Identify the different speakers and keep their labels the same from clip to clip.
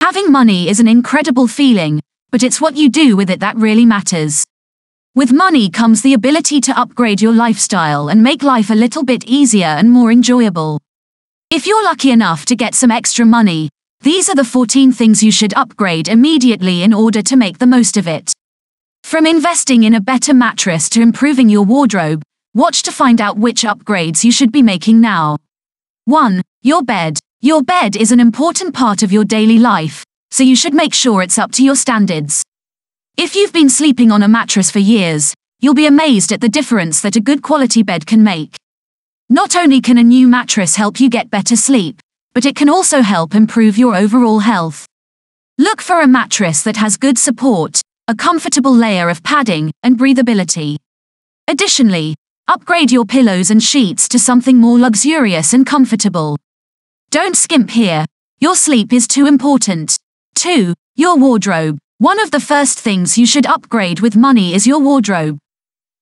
Speaker 1: Having money is an incredible feeling, but it's what you do with it that really matters. With money comes the ability to upgrade your lifestyle and make life a little bit easier and more enjoyable. If you're lucky enough to get some extra money, these are the 14 things you should upgrade immediately in order to make the most of it. From investing in a better mattress to improving your wardrobe, watch to find out which upgrades you should be making now. 1. Your bed. Your bed is an important part of your daily life, so you should make sure it's up to your standards. If you've been sleeping on a mattress for years, you'll be amazed at the difference that a good quality bed can make. Not only can a new mattress help you get better sleep, but it can also help improve your overall health. Look for a mattress that has good support, a comfortable layer of padding, and breathability. Additionally, upgrade your pillows and sheets to something more luxurious and comfortable. Don't skimp here. Your sleep is too important. 2. Your wardrobe. One of the first things you should upgrade with money is your wardrobe.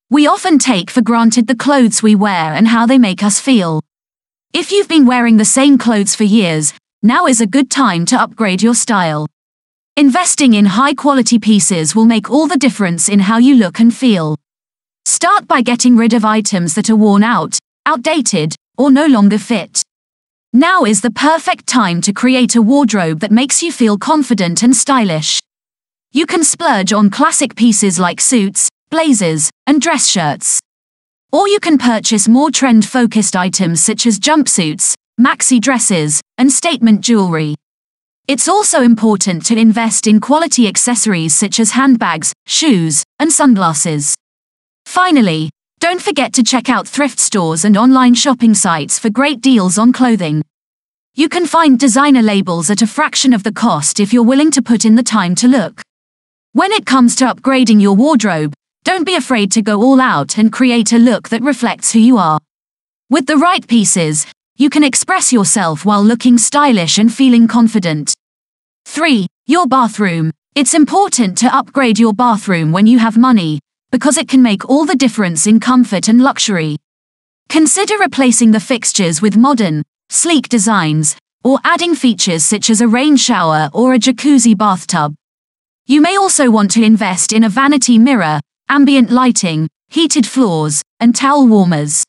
Speaker 1: We often take for granted the clothes we wear and how they make us feel. If you've been wearing the same clothes for years, now is a good time to upgrade your style. Investing in high-quality pieces will make all the difference in how you look and feel. Start by getting rid of items that are worn out, outdated, or no longer fit. Now is the perfect time to create a wardrobe that makes you feel confident and stylish. You can splurge on classic pieces like suits, blazers, and dress shirts. Or you can purchase more trend-focused items such as jumpsuits, maxi dresses, and statement jewelry. It's also important to invest in quality accessories such as handbags, shoes, and sunglasses. Finally, don't forget to check out thrift stores and online shopping sites for great deals on clothing. You can find designer labels at a fraction of the cost if you're willing to put in the time to look. When it comes to upgrading your wardrobe, don't be afraid to go all out and create a look that reflects who you are. With the right pieces, you can express yourself while looking stylish and feeling confident. 3. Your bathroom. It's important to upgrade your bathroom when you have money, because it can make all the difference in comfort and luxury. Consider replacing the fixtures with modern, sleek designs, or adding features such as a rain shower or a jacuzzi bathtub. You may also want to invest in a vanity mirror, ambient lighting, heated floors, and towel warmers.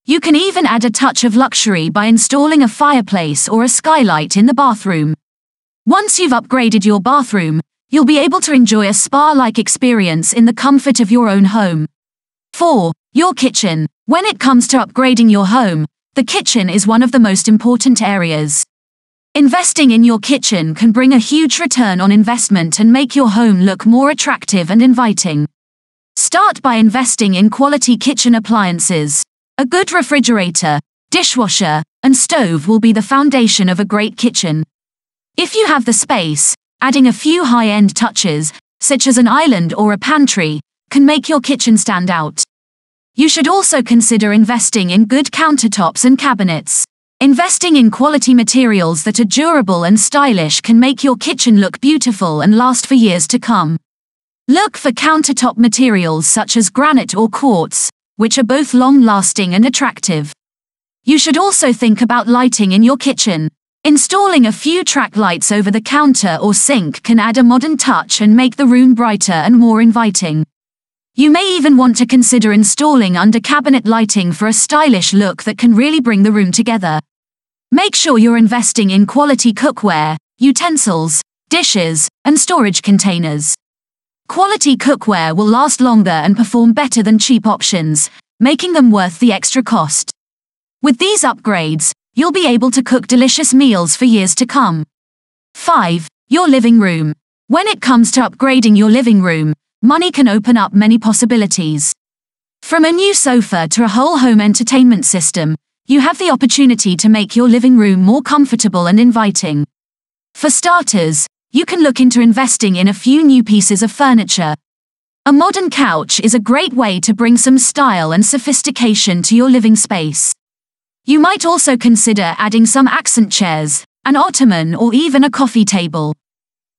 Speaker 1: You can even add a touch of luxury by installing a fireplace or a skylight in the bathroom. Once you've upgraded your bathroom, you'll be able to enjoy a spa-like experience in the comfort of your own home. 4. Your kitchen. When it comes to upgrading your home, the kitchen is one of the most important areas. Investing in your kitchen can bring a huge return on investment and make your home look more attractive and inviting. Start by investing in quality kitchen appliances. A good refrigerator, dishwasher, and stove will be the foundation of a great kitchen. If you have the space, adding a few high-end touches, such as an island or a pantry, can make your kitchen stand out. You should also consider investing in good countertops and cabinets. Investing in quality materials that are durable and stylish can make your kitchen look beautiful and last for years to come. Look for countertop materials such as granite or quartz, which are both long-lasting and attractive. You should also think about lighting in your kitchen. Installing a few track lights over the counter or sink can add a modern touch and make the room brighter and more inviting. You may even want to consider installing under-cabinet lighting for a stylish look that can really bring the room together. Make sure you're investing in quality cookware, utensils, dishes, and storage containers. Quality cookware will last longer and perform better than cheap options, making them worth the extra cost. With these upgrades, you'll be able to cook delicious meals for years to come. 5. Your living room. When it comes to upgrading your living room, money can open up many possibilities. From a new sofa to a whole home entertainment system, you have the opportunity to make your living room more comfortable and inviting. For starters, you can look into investing in a few new pieces of furniture. A modern couch is a great way to bring some style and sophistication to your living space. You might also consider adding some accent chairs, an ottoman, or even a coffee table.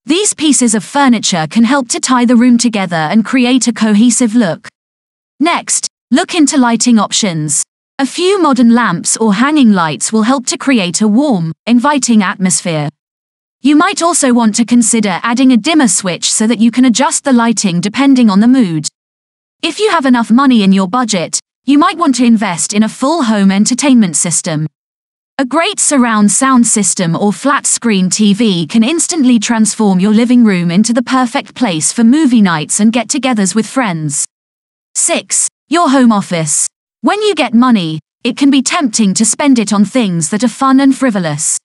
Speaker 1: These pieces of furniture can help to tie the room together and create a cohesive look. Next, look into lighting options. A few modern lamps or hanging lights will help to create a warm, inviting atmosphere. You might also want to consider adding a dimmer switch so that you can adjust the lighting depending on the mood. If you have enough money in your budget, you might want to invest in a full home entertainment system. A great surround sound system or flat-screen TV can instantly transform your living room into the perfect place for movie nights and get-togethers with friends. 6. Your home office. When you get money, it can be tempting to spend it on things that are fun and frivolous.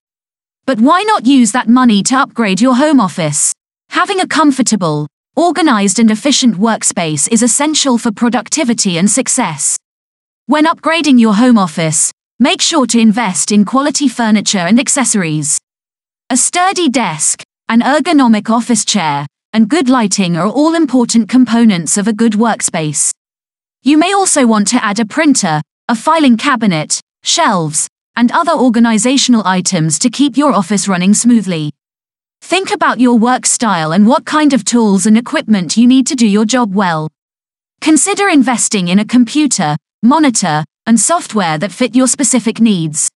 Speaker 1: But why not use that money to upgrade your home office? Having a comfortable, organized and efficient workspace is essential for productivity and success. When upgrading your home office, make sure to invest in quality furniture and accessories. A sturdy desk, an ergonomic office chair, and good lighting are all important components of a good workspace. You may also want to add a printer, a filing cabinet, shelves, and other organizational items to keep your office running smoothly. Think about your work style and what kind of tools and equipment you need to do your job well. Consider investing in a computer, monitor, and software that fit your specific needs.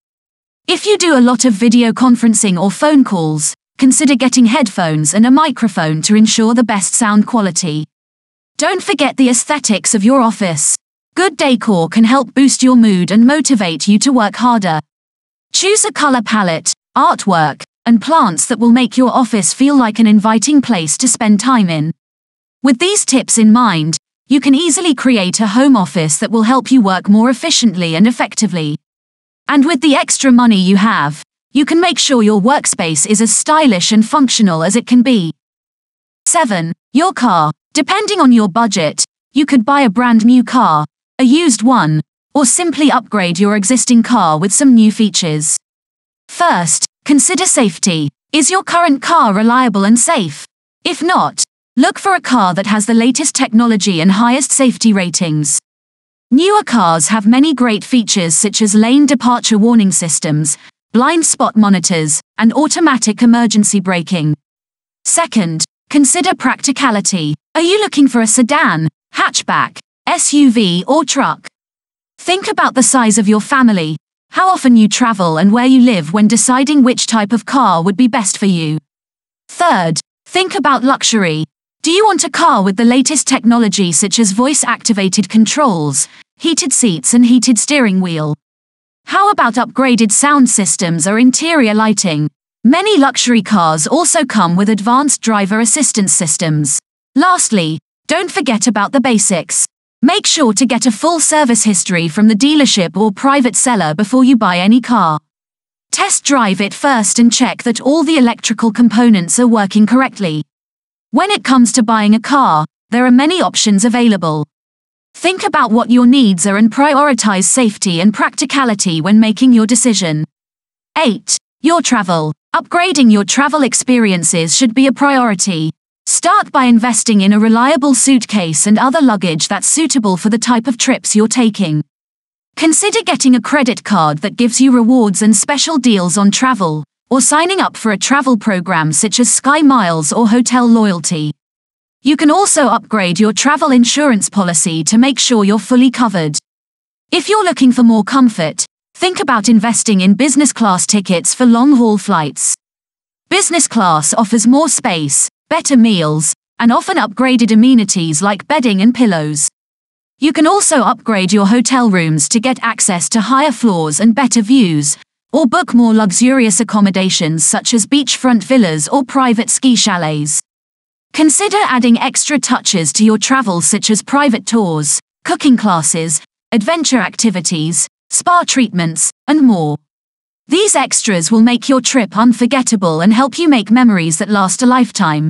Speaker 1: If you do a lot of video conferencing or phone calls, consider getting headphones and a microphone to ensure the best sound quality. Don't forget the aesthetics of your office. Good decor can help boost your mood and motivate you to work harder. Choose a color palette, artwork, and plants that will make your office feel like an inviting place to spend time in. With these tips in mind, you can easily create a home office that will help you work more efficiently and effectively. And with the extra money you have, you can make sure your workspace is as stylish and functional as it can be. 7. Your car. Depending on your budget, you could buy a brand new car, a used one, or simply upgrade your existing car with some new features. First, consider safety. Is your current car reliable and safe? If not, look for a car that has the latest technology and highest safety ratings. Newer cars have many great features such as lane departure warning systems, blind spot monitors, and automatic emergency braking. Second, consider practicality. Are you looking for a sedan, hatchback, SUV, or truck? Think about the size of your family, how often you travel, and where you live when deciding which type of car would be best for you. Third, think about luxury. Do you want a car with the latest technology such as voice-activated controls, heated seats, and heated steering wheel? How about upgraded sound systems or interior lighting? Many luxury cars also come with advanced driver assistance systems. Lastly, don't forget about the basics. Make sure to get a full service history from the dealership or private seller before you buy any car. Test drive it first and check that all the electrical components are working correctly. When it comes to buying a car, there are many options available. Think about what your needs are and prioritize safety and practicality when making your decision. 8. Your travel. Upgrading your travel experiences should be a priority. Start by investing in a reliable suitcase and other luggage that's suitable for the type of trips you're taking. Consider getting a credit card that gives you rewards and special deals on travel, or signing up for a travel program such as Sky Miles or Hotel Loyalty. You can also upgrade your travel insurance policy to make sure you're fully covered. If you're looking for more comfort, think about investing in business class tickets for long-haul flights. Business class offers more space, better meals, and often upgraded amenities like bedding and pillows. You can also upgrade your hotel rooms to get access to higher floors and better views, or book more luxurious accommodations such as beachfront villas or private ski chalets. Consider adding extra touches to your travel such as private tours, cooking classes, adventure activities, spa treatments, and more. These extras will make your trip unforgettable and help you make memories that last a lifetime.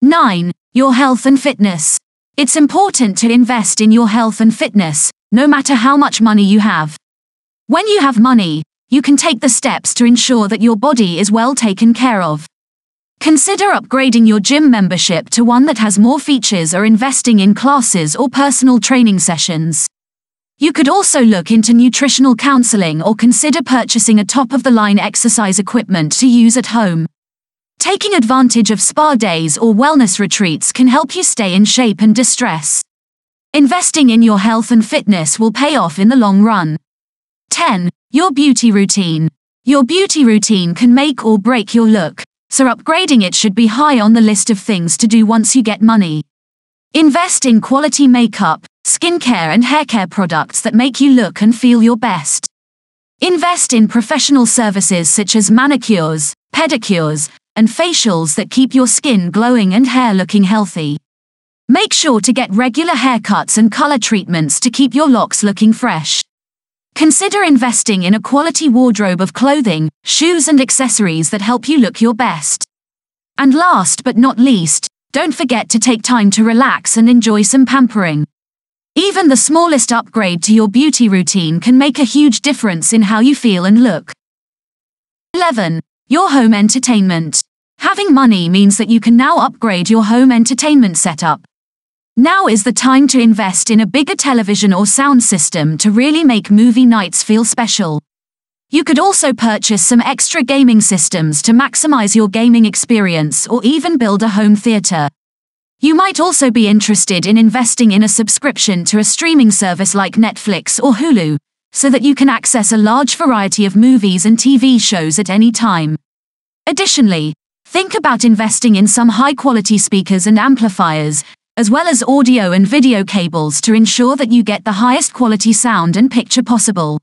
Speaker 1: 9. Your health and fitness. It's important to invest in your health and fitness, no matter how much money you have. When you have money, you can take the steps to ensure that your body is well taken care of. Consider upgrading your gym membership to one that has more features or investing in classes or personal training sessions. You could also look into nutritional counseling or consider purchasing a top-of-the-line exercise equipment to use at home. Taking advantage of spa days or wellness retreats can help you stay in shape and distress. Investing in your health and fitness will pay off in the long run. 10. Your beauty routine. Your beauty routine can make or break your look, so upgrading it should be high on the list of things to do once you get money. Invest in quality makeup, skincare and haircare products that make you look and feel your best. Invest in professional services such as manicures, pedicures, and facials that keep your skin glowing and hair looking healthy. Make sure to get regular haircuts and color treatments to keep your locks looking fresh. Consider investing in a quality wardrobe of clothing, shoes and accessories that help you look your best. And last but not least, don't forget to take time to relax and enjoy some pampering. Even the smallest upgrade to your beauty routine can make a huge difference in how you feel and look. 11. Your home entertainment. Having money means that you can now upgrade your home entertainment setup. Now is the time to invest in a bigger television or sound system to really make movie nights feel special. You could also purchase some extra gaming systems to maximize your gaming experience or even build a home theater. You might also be interested in investing in a subscription to a streaming service like Netflix or Hulu, so that you can access a large variety of movies and TV shows at any time. Additionally, think about investing in some high-quality speakers and amplifiers, as well as audio and video cables to ensure that you get the highest quality sound and picture possible.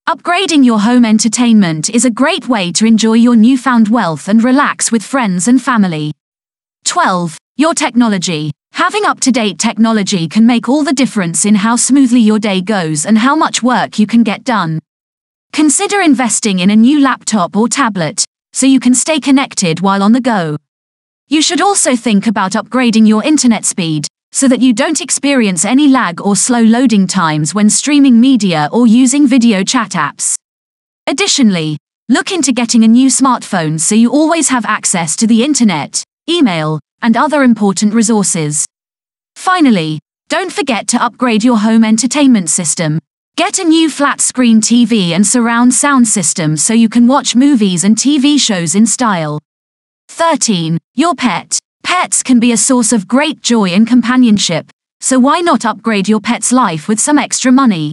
Speaker 1: Upgrading your home entertainment is a great way to enjoy your newfound wealth and relax with friends and family. 12. Your technology. Having up-to-date technology can make all the difference in how smoothly your day goes and how much work you can get done. Consider investing in a new laptop or tablet, so you can stay connected while on the go. You should also think about upgrading your internet speed, so that you don't experience any lag or slow loading times when streaming media or using video chat apps. Additionally, look into getting a new smartphone so you always have access to the internet, email, and other important resources. Finally, don't forget to upgrade your home entertainment system. Get a new flat-screen TV and surround sound system so you can watch movies and TV shows in style. 13. Your pet. Pets can be a source of great joy and companionship, so why not upgrade your pet's life with some extra money?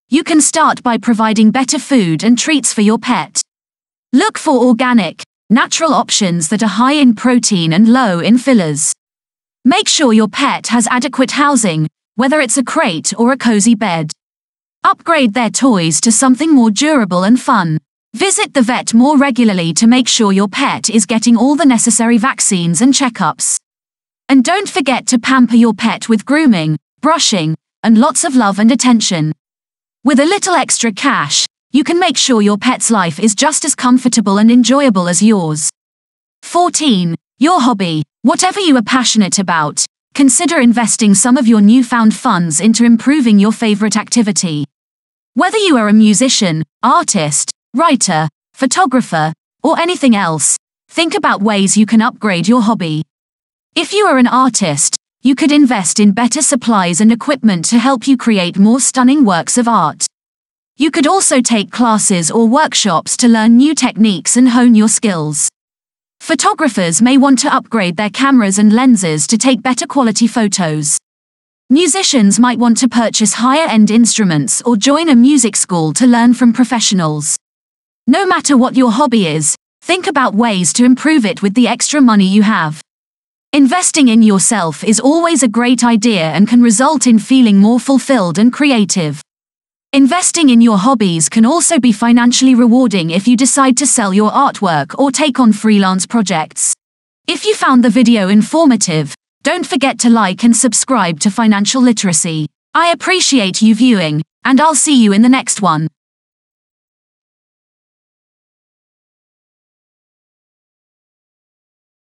Speaker 1: You can start by providing better food and treats for your pet. Look for organic, natural options that are high in protein and low in fillers. Make sure your pet has adequate housing, whether it's a crate or a cozy bed. Upgrade their toys to something more durable and fun. Visit the vet more regularly to make sure your pet is getting all the necessary vaccines and checkups. And don't forget to pamper your pet with grooming, brushing, and lots of love and attention. With a little extra cash, you can make sure your pet's life is just as comfortable and enjoyable as yours. 14. Your hobby. Whatever you are passionate about, consider investing some of your newfound funds into improving your favorite activity. Whether you are a musician, artist, writer, photographer, or anything else, think about ways you can upgrade your hobby. If you are an artist, you could invest in better supplies and equipment to help you create more stunning works of art. You could also take classes or workshops to learn new techniques and hone your skills. Photographers may want to upgrade their cameras and lenses to take better quality photos. Musicians might want to purchase higher-end instruments or join a music school to learn from professionals. No matter what your hobby is, think about ways to improve it with the extra money you have. Investing in yourself is always a great idea and can result in feeling more fulfilled and creative. Investing in your hobbies can also be financially rewarding if you decide to sell your artwork or take on freelance projects. If you found the video informative, don't forget to like and subscribe to Financial Literacy. I appreciate you viewing, and I'll see you in the next one.